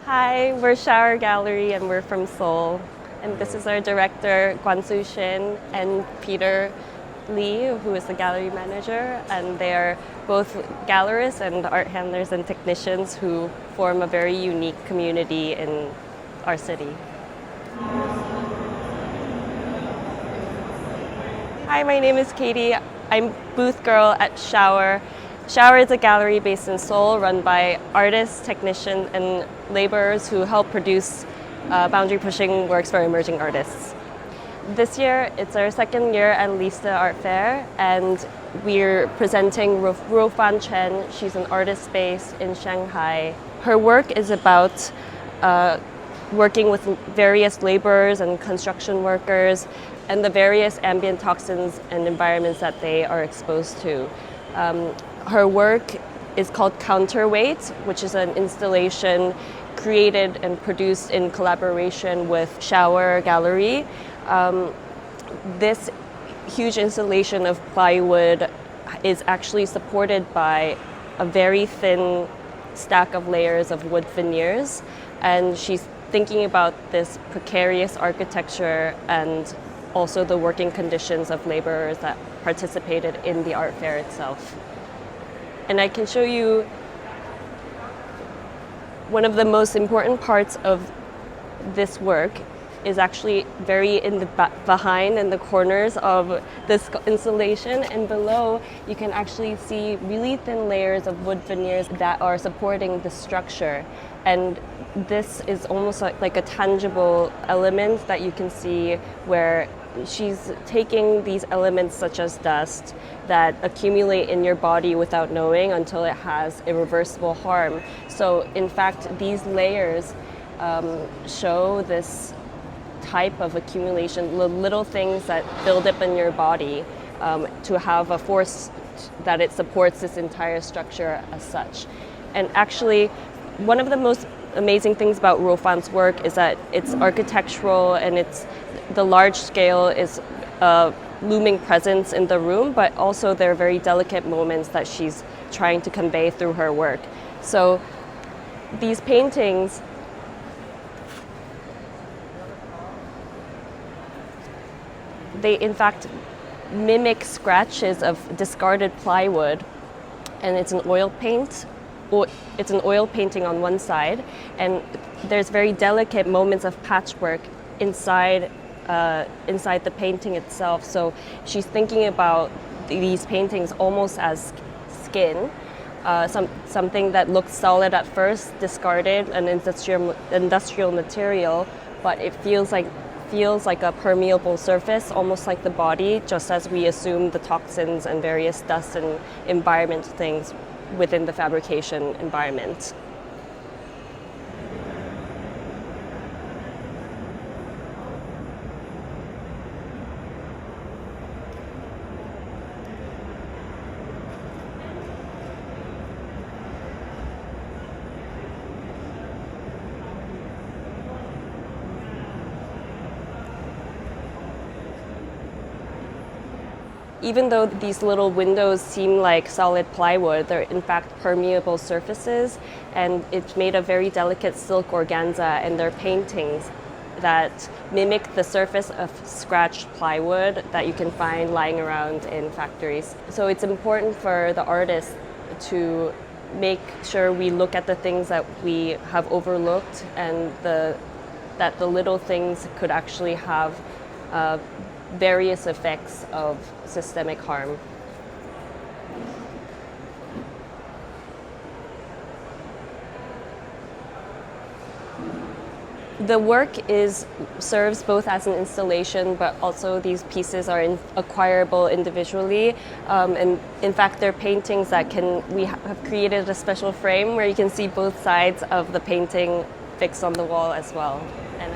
Hi, we're Shower Gallery and we're from Seoul. And this is our director, Chen, and Peter Lee, who is the gallery manager. And they are both gallerists and art handlers and technicians who form a very unique community in our city. Hi, my name is Katie. I'm booth girl at Shower. Shower is a gallery based in Seoul run by artists, technicians, and laborers who help produce boundary-pushing works for emerging artists. This year, it's our second year at Liste Art Fair, and we're presenting Ruofan Chen. She's an artist based in Shanghai. Her work is about working with various laborers and construction workers and the various ambient toxins and environments that they are exposed to. Her work is called Counterweight, which is an installation created and produced in collaboration with Shower Gallery. This huge installation of plywood is actually supported by a very thin stack of layers of wood veneers, and she's thinking about this precarious architecture and also the working conditions of laborers that participated in the art fair itself. And I can show you one of the most important parts of this work is actually very in the behind in the corners of this installation, and below you can actually see really thin layers of wood veneers that are supporting the structure. And this is almost like a tangible element that you can see where she's taking these elements such as dust that accumulate in your body without knowing until it has irreversible harm. So in fact, these layers show this type of accumulation, little things that build up in your body to have a force that it supports this entire structure as such. And actually, one of the most amazing things about Ruofan's work is that it's architectural and the large scale is a looming presence in the room, but also there are very delicate moments that she's trying to convey through her work. So these paintings they in fact mimic scratches of discarded plywood, and it's an oil paint. It's an oil painting on one side, and there's very delicate moments of patchwork inside the painting itself. So she's thinking about these paintings almost as skin, something that looks solid at first, discarded, an industrial material, but it feels like a permeable surface, almost like the body, just as we assume the toxins and various dust and environment things within the fabrication environment. Even though these little windows seem like solid plywood, they're in fact permeable surfaces, and it's made of very delicate silk organza, and they're paintings that mimic the surface of scratched plywood that you can find lying around in factories. So it's important for the artist to make sure we look at the things that we have overlooked, and that the little things could actually have various effects of systemic harm. The work serves both as an installation, but also these pieces are acquirable individually. And in fact, they're paintings that we have created a special frame where you can see both sides of the painting fixed on the wall as well. And